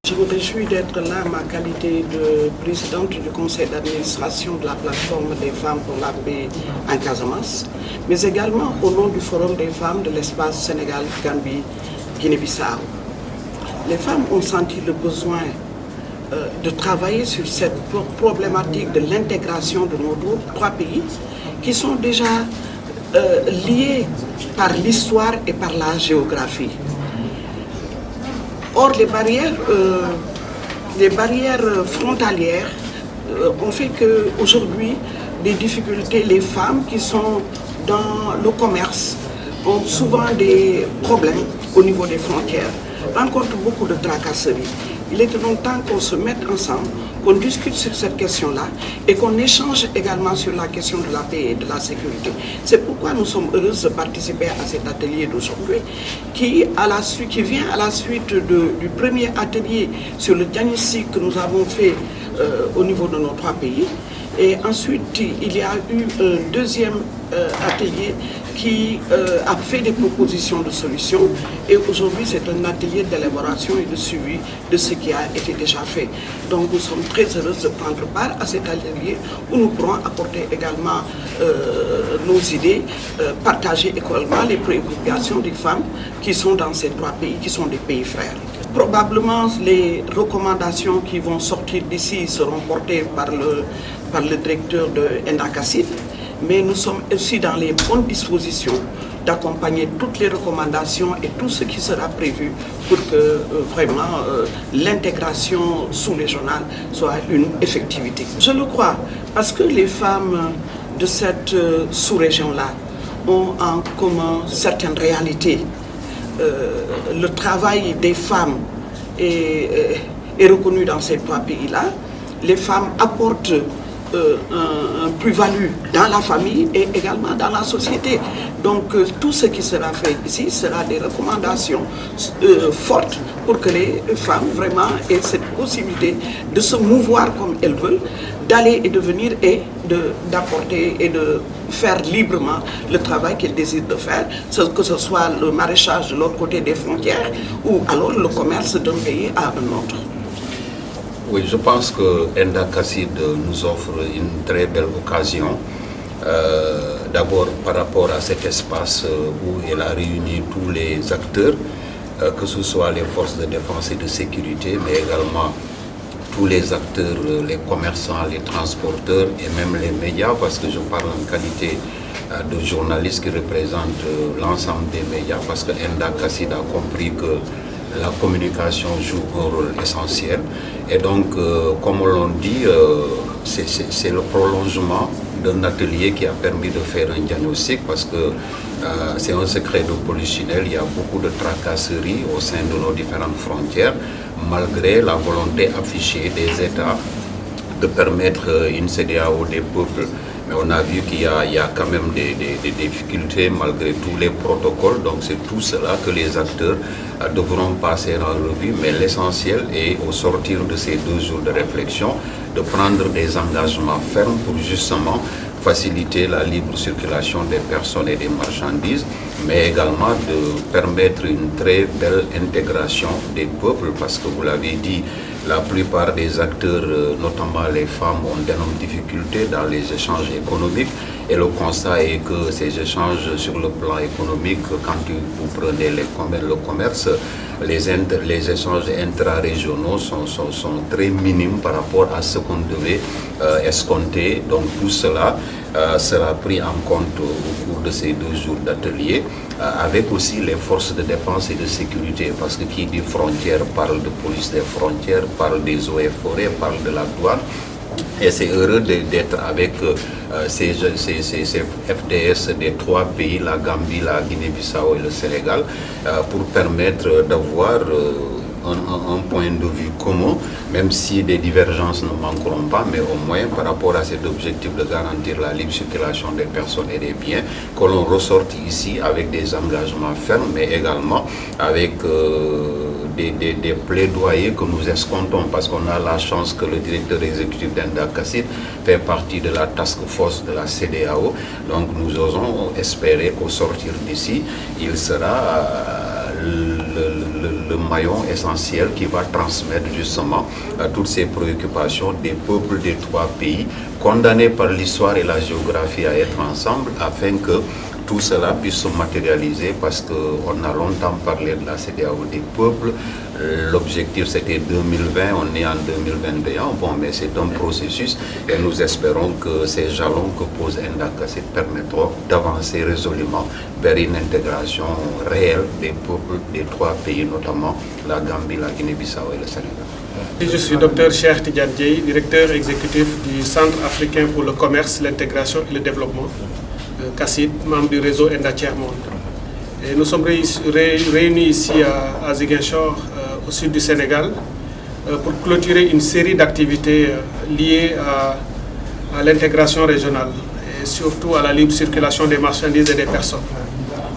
Je me réjouis d'être là en ma qualité de présidente du conseil d'administration de la plateforme des femmes pour la paix en Casamance, mais également au nom du Forum des femmes de l'espace Sénégal-Gambie-Guinée-Bissau. Les femmes ont senti le besoin de travailler sur cette problématique de l'intégration de nos trois pays qui sont déjà liés par l'histoire et par la géographie. Or, les barrières frontalières ont fait qu'aujourd'hui, des difficultés, les femmes qui sont dans le commerce ont souvent des problèmes au niveau des frontières, rencontrent beaucoup de tracasseries. Il est donc temps qu'on se mette ensemble, qu'on discute sur cette question-là et qu'on échange également sur la question de la paix et de la sécurité. C'est pourquoi nous sommes heureux de participer à cet atelier d'aujourd'hui qui vient à la suite du premier atelier sur le diagnostic que nous avons fait au niveau de nos trois pays. Et ensuite, il y a eu un deuxième atelier qui a fait des propositions de solutions. Et aujourd'hui, c'est un atelier d'élaboration et de suivi de ce qui a été déjà fait. Donc, nous sommes très heureux de prendre part à cet atelier où nous pourrons apporter également nos idées, partager également les préoccupations des femmes qui sont dans ces trois pays, qui sont des pays frères. Probablement, les recommandations qui vont sortir d'ici seront portées par le directeur de Endakassid, mais nous sommes aussi dans les bonnes dispositions d'accompagner toutes les recommandations et tout ce qui sera prévu pour que vraiment l'intégration sous-régionale soit une effectivité. Je le crois, parce que les femmes de cette sous-région-là ont en commun certaines réalités. Le travail des femmes est reconnu dans ces trois pays-là. Les femmes apportent un plus-value dans la famille et également dans la société. Donc tout ce qui sera fait ici sera des recommandations fortes pour que les femmes vraiment aient cette possibilité de se mouvoir comme elles veulent, d'aller et de venir et d'apporter et de faire librement le travail qu'elles désirent de faire, que ce soit le maraîchage de l'autre côté des frontières ou alors le commerce d'un pays à un autre. Oui, je pense que Endakassid nous offre une très belle occasion. D'abord par rapport à cet espace où elle a réuni tous les acteurs, que ce soit les forces de défense et de sécurité, mais également tous les acteurs, les commerçants, les transporteurs et même les médias, parce que je parle en qualité de journaliste qui représente l'ensemble des médias, parce que Endakassid a compris que la communication joue un rôle essentiel. Et donc, comme on l'a dit, c'est le prolongement d'un atelier qui a permis de faire un diagnostic, parce que c'est un secret de polichinelle, il y a beaucoup de tracasseries au sein de nos différentes frontières, malgré la volonté affichée des États de permettre une CEDEAO des peuples. Mais on a vu qu'il y a quand même des difficultés malgré tous les protocoles. Donc c'est tout cela que les acteurs devront passer en revue. Mais l'essentiel est, au sortir de ces 2 jours de réflexion, de prendre des engagements fermes pour justement faciliter la libre circulation des personnes et des marchandises, mais également de permettre une très belle intégration des peuples, parce que vous l'avez dit, la plupart des acteurs, notamment les femmes, ont d'énormes difficultés dans les échanges économiques. Et le constat est que ces échanges sur le plan économique, quand vous prenez le commerce, les échanges intra-régionaux sont très minimes par rapport à ce qu'on devait escompter. Donc tout cela sera pris en compte au cours de ces 2 jours d'atelier, avec aussi les forces de défense et de sécurité, parce que qui dit frontière parle de police des frontières, parle des eaux et forêts, parle de la douane. Et c'est heureux d'être avec ces FDS des 3 pays, la Gambie, la Guinée-Bissau et le Sénégal, pour permettre d'avoir un point de vue commun, même si des divergences ne manqueront pas, mais au moins par rapport à cet objectif de garantir la libre circulation des personnes et des biens, que l'on ressorte ici avec des engagements fermes, mais également avec des plaidoyers que nous escomptons, parce qu'on a la chance que le directeur exécutif d'Endakassid fait partie de la task force de la CEDEAO. Donc nous osons espérer qu'au sortir d'ici, il sera le maillon essentiel qui va transmettre justement toutes ces préoccupations des peuples des trois pays, condamnés par l'histoire et la géographie à être ensemble, afin que tout cela puisse se matérialiser, parce qu'on a longtemps parlé de la CEDEAO des peuples. L'objectif c'était 2020, on est en 2021, bon, mais c'est un processus et nous espérons que ces jalons que pose Enda Casside permettront d'avancer résolument vers une intégration réelle des peuples des trois pays, notamment la Gambie, la Guinée-Bissau et le Sénégal. Je suis Dr Cheikh Tidiane Dièye, directeur exécutif du Centre africain pour le commerce, l'intégration et le développement, Casside, membre du réseau Enda Tiers Monde. Et nous sommes réunis ici à Ziguinchor, au sud du Sénégal, pour clôturer une série d'activités liées à l'intégration régionale et surtout à la libre circulation des marchandises et des personnes.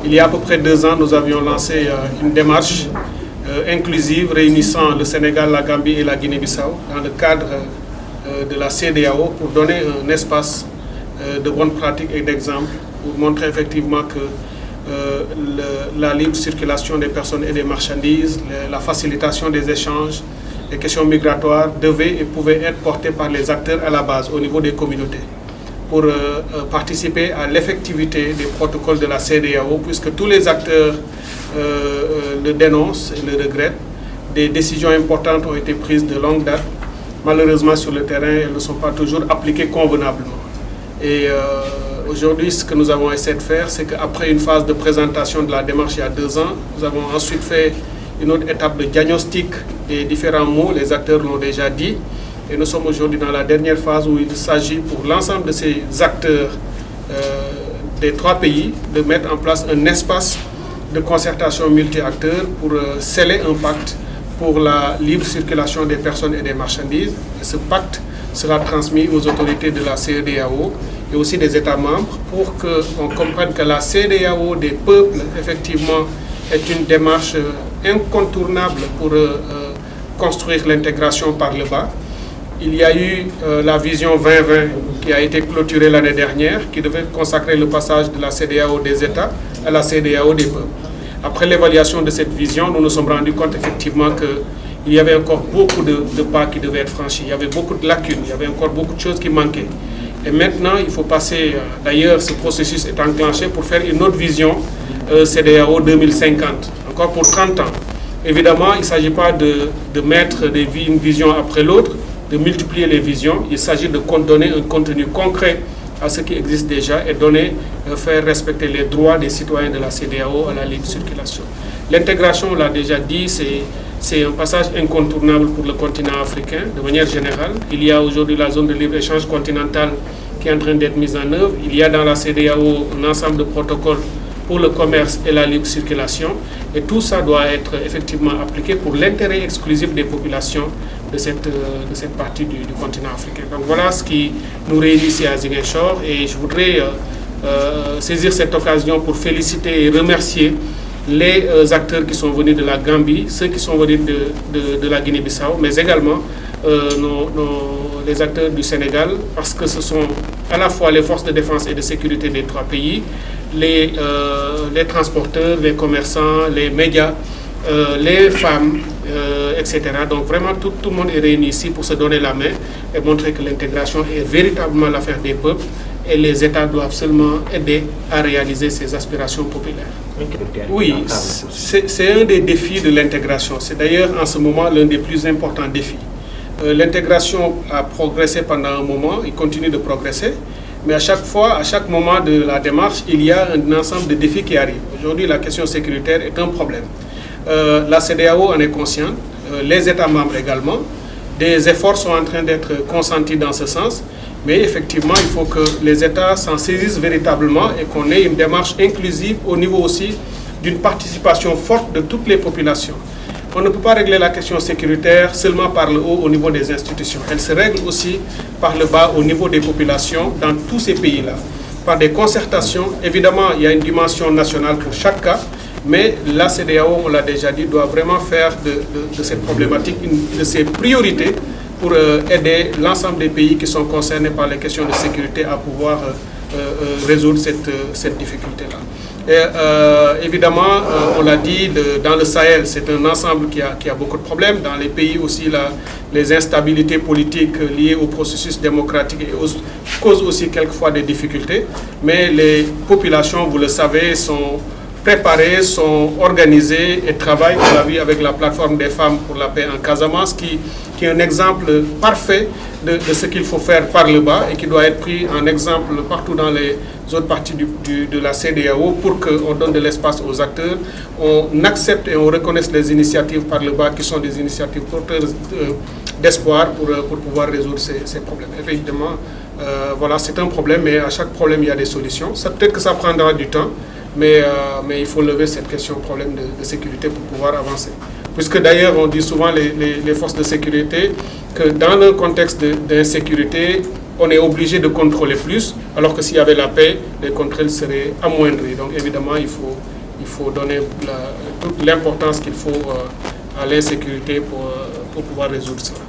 Il y a à peu près 2 ans, nous avions lancé une démarche inclusive réunissant le Sénégal, la Gambie et la Guinée-Bissau dans le cadre de la CEDEAO pour donner un espace de bonnes pratiques et d'exemples pour montrer effectivement que la libre circulation des personnes et des marchandises, la facilitation des échanges, les questions migratoires devaient et pouvaient être portées par les acteurs à la base, au niveau des communautés, pour participer à l'effectivité des protocoles de la CEDEAO, puisque tous les acteurs le dénoncent et le regrettent. Des décisions importantes ont été prises de longue date. Malheureusement, sur le terrain, elles ne sont pas toujours appliquées convenablement. Et aujourd'hui, ce que nous avons essayé de faire, c'est qu'après une phase de présentation de la démarche il y a 2 ans, nous avons ensuite fait une autre étape de diagnostic des différents mots, les acteurs l'ont déjà dit, et nous sommes aujourd'hui dans la dernière phase où il s'agit pour l'ensemble de ces acteurs des 3 pays de mettre en place un espace de concertation multi-acteurs pour sceller un pacte pour la libre circulation des personnes et des marchandises. Et ce pacte sera transmis aux autorités de la CEDEAO et aussi des États membres pour qu'on comprenne que la CEDEAO des peuples, effectivement, est une démarche incontournable pour construire l'intégration par le bas. Il y a eu la vision 2020 qui a été clôturée l'année dernière, qui devait consacrer le passage de la CEDEAO des États à la CEDEAO des peuples. Après l'évaluation de cette vision, nous nous sommes rendus compte effectivement qu'il y avait encore beaucoup de pas qui devaient être franchis. Il y avait beaucoup de lacunes, il y avait encore beaucoup de choses qui manquaient. Et maintenant, il faut passer, d'ailleurs, ce processus est enclenché pour faire une autre vision CEDEAO 2050, encore pour 30 ans. Évidemment, il ne s'agit pas de mettre une vision après l'autre, de multiplier les visions. Il s'agit de donner un contenu concret à ce qui existe déjà et faire respecter les droits des citoyens de la CEDEAO à la libre circulation. L'intégration, on l'a déjà dit, c'est un passage incontournable pour le continent africain de manière générale. Il y a aujourd'hui la zone de libre-échange continentale qui est en train d'être mise en œuvre. Il y a dans la CEDEAO un ensemble de protocoles pour le commerce et la libre circulation. Et tout ça doit être effectivement appliqué pour l'intérêt exclusif des populations de cette partie du continent africain. Donc voilà ce qui nous réunit ici à Ziguinchor. Et je voudrais saisir cette occasion pour féliciter et remercier les acteurs qui sont venus de la Gambie, ceux qui sont venus de la Guinée-Bissau, mais également les acteurs du Sénégal, parce que ce sont à la fois les forces de défense et de sécurité des 3 pays, les transporteurs, les commerçants, les médias, les femmes, etc. Donc vraiment tout le monde est réuni ici pour se donner la main et montrer que l'intégration est véritablement l'affaire des peuples et les États doivent seulement aider à réaliser ces aspirations populaires. Oui, c'est un des défis de l'intégration. C'est d'ailleurs en ce moment l'un des plus importants défis. L'intégration a progressé pendant un moment, il continue de progresser, mais à chaque moment de la démarche, il y a un ensemble de défis qui arrivent. Aujourd'hui, la question sécuritaire est un problème. La CEDEAO en est consciente, les États membres également. Des efforts sont en train d'être consentis dans ce sens, mais effectivement, il faut que les États s'en saisissent véritablement et qu'on ait une démarche inclusive au niveau aussi d'une participation forte de toutes les populations. On ne peut pas régler la question sécuritaire seulement par le haut au niveau des institutions. Elle se règle aussi par le bas au niveau des populations dans tous ces pays-là. Par des concertations, évidemment, il y a une dimension nationale pour chaque cas, mais la CEDEAO, on l'a déjà dit, doit vraiment faire de cette problématique une de ses priorités pour aider l'ensemble des pays qui sont concernés par les questions de sécurité à pouvoir résoudre cette difficulté-là. Et évidemment, on l'a dit, dans le Sahel, c'est un ensemble qui a beaucoup de problèmes. Dans les pays aussi, les instabilités politiques liées au processus démocratique causent aussi quelquefois des difficultés. Mais les populations, vous le savez, sont préparées, sont organisées et travaillent, on l'a vu avec la plateforme des femmes pour la paix en Casamance, qui est un exemple parfait de ce qu'il faut faire par le bas et qui doit être pris en exemple partout dans les autres parties de la CEDEAO pour qu'on donne de l'espace aux acteurs, on accepte et on reconnaisse les initiatives par le bas qui sont des initiatives porteuses d'espoir pour pouvoir résoudre ces problèmes. Effectivement, voilà, c'est un problème, mais à chaque problème, il y a des solutions. Peut-être que ça prendra du temps, mais il faut lever cette question problème de sécurité pour pouvoir avancer. Puisque d'ailleurs, on dit souvent, les forces de sécurité, que dans un contexte d'insécurité, on est obligé de contrôler plus, alors que s'il y avait la paix, les contrôles seraient amoindris. Donc évidemment, il faut donner toute l'importance qu'il faut à l'insécurité pour pouvoir résoudre cela.